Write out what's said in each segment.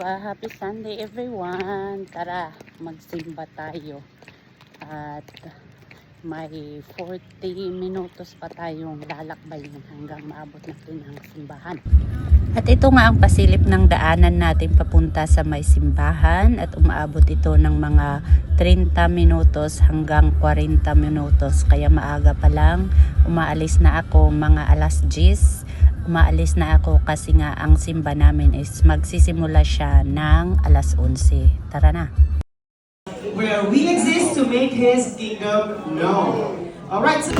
Happy Sunday everyone! Tara, magsimba tayo. At may 40 minutos pa tayong lalakbayin hanggang maabot natin ang simbahan. At ito nga ang pasilip ng daanan natin papunta sa may simbahan at umaabot ito ng mga 30 minutos hanggang 40 minutos. Kaya maaga pa lang, umaalis na ako mga alas 10. Umaalis na ako kasi nga ang simba namin is magsisimula siya ng alas 11. Tara na! Where we exist to make His kingdom known. Alright, so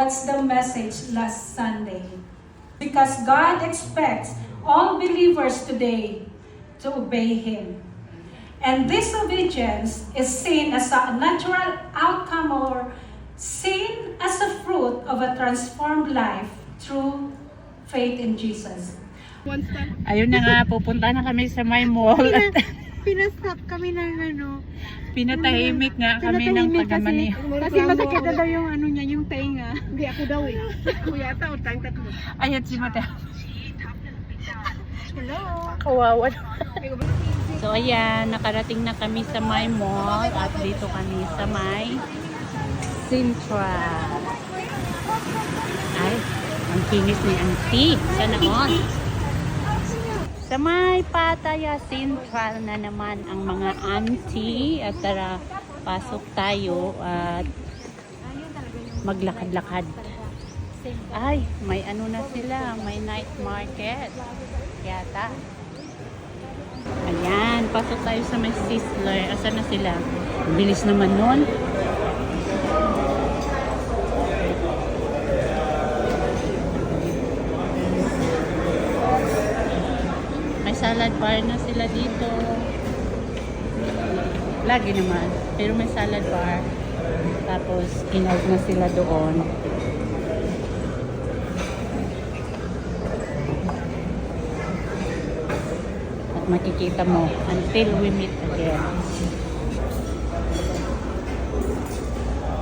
what's the message last Sunday? Because God expects all believers today to obey Him. And this obedience is seen as a natural outcome or seen as a fruit of a transformed life through faith in Jesus. Ayun na nga, pupunta na kami sa may mall at Pinastop kami ng ano. pinatahimik nga kami ng pagmamani. Kasi masakit na daw yung ano niya, yung tainga. Hindi ako daw eh. Kuya ata o tayong tatlo. Ayan si Mata. Hello. Kawawa. So ayan, nakarating na kami sa may mall at dito kami sa may Central. Ay, ang kinis ni Auntie. Sana all. Sa may Pattaya Central na naman ang mga auntie at tara, pasok tayo at maglakad-lakad. Ay, may ano na sila, may night market yata. Ayan, pasok tayo sa may Sizzler. Asa na sila? Bilis naman nun. Salad bar na sila dito. Lagi naman. Pero may salad bar. Tapos, in-out na sila doon. At makikita mo, until we meet again.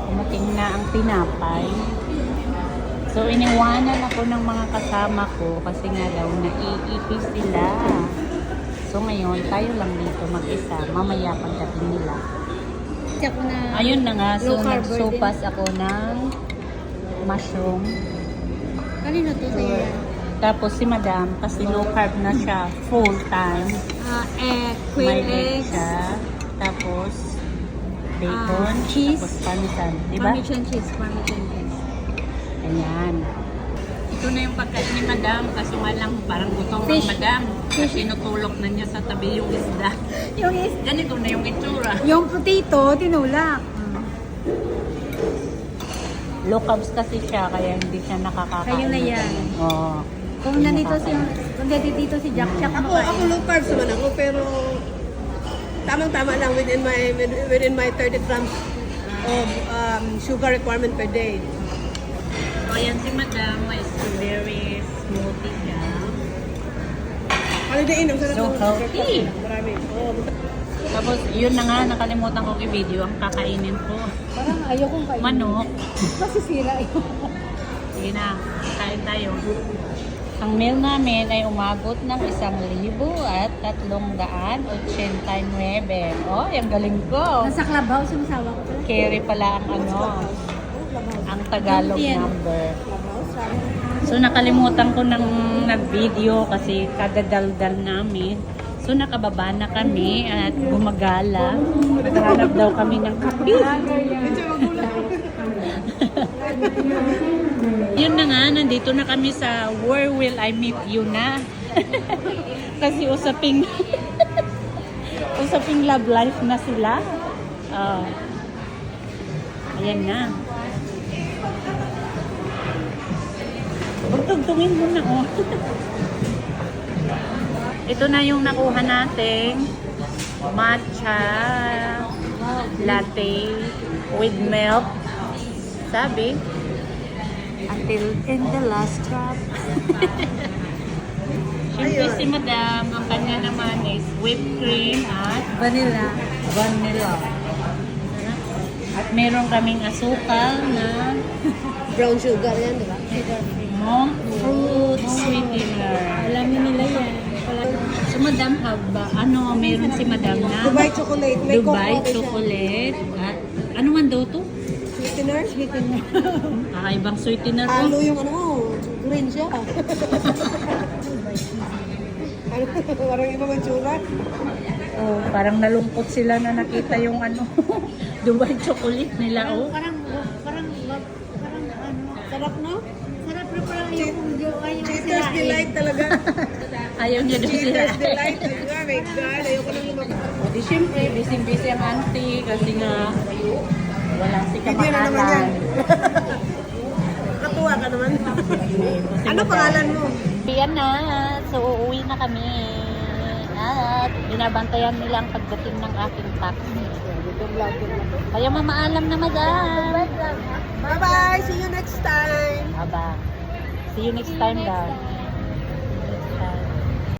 Kumating na ang tinapay. So, iniwanan ako ng mga kasama ko kasi nga daw naiipis sila. So, ngayon, tayo lang dito mag-isa. Mamaya pagdating nila. Ayun na nga. So, nagsupas ako ng mushroom. Kanino to sa'yo yan? Tapos si Madam, kasi low carb na siya full time. Quail May egg eggs. siya. Tapos, bacon. Cheese. Tapos parmesan. Diba? Parmesan cheese. Parmesan cheese. Ayan. Ito na yung pagkain ni Madam. Kaso nga lang, parang gutom ng Madam. Kasi tinutulok na niya sa tabi yung isda. Yung is, Ganito na yung itsura. yung potato, tinulak. Low carbs kasi siya, kaya hindi siya nakakakain. Kayo na yan. Oo. Kung nandito si Jack Jack Ako low carbs naman ako pero tamang-tama lang within my 30 grams of sugar requirement per day. So, ayan si Madam. May strawberry smoothie siya. Holiday Inn, ang sarap So ng healthy. marami. Oh, Tapos, yun na nga, nakalimutan ko i-video ang kakainin ko. Parang ayaw kong kainin. Manok. Masisira yun. Sige na, kain tayo. Ang meal namin ay umabot ng 1,389. Oh, yung galing ko. Nasa clubhouse yung asawa ko pala. Carry pala ang ang Tagalog number. So nakalimutan ko ng nag-video kasi kadadaldal namin. So nakababa na kami at gumagala. Naghanap daw kami ng kape. Yun na nga, nandito na kami sa Where Will I Meet You na. Kasi usaping usaping love life na sila. Ayan na. Tugtugtungin mo na, oh. Ito na yung nakuha nating matcha latte with milk. Sabi, until in the last drop. Siyempre si Madam, ang kanya naman is whipped cream at Vanilla. vanilla. At meron kaming asukal na Brown sugar yan, di ba? monk fruit sweetener. Alamin nila yan. So Madam, meron si Madam na Dubai chocolate. May Dubai cocoa siya. chocolate. At ano man daw to? Sweetener? Sweetener. Kakaibang sweetener to. Halo yung green siya. Parang iba may tsura. Oh, parang nalungkot sila na nakita yung Dubai chocolate nila. Oh. Parang Sarap, no? sarap na parang yung Cheaters delight talaga. Ayaw niya daw sila. Cheaters delight talaga. My God, ayoko nang lumabas. Di syempre, busy-busy ang auntie kasi nga wala si Hindi na naman kamakalan. yan. Katuwa ka naman. Ano pangalan mo? Yan na. So, uuwi na kami. At binabantayan nila ang pagdating ng aking taxi. Kaya mamaalam na, Madam. Bye-bye! See you next time! Aba. See you next time daw.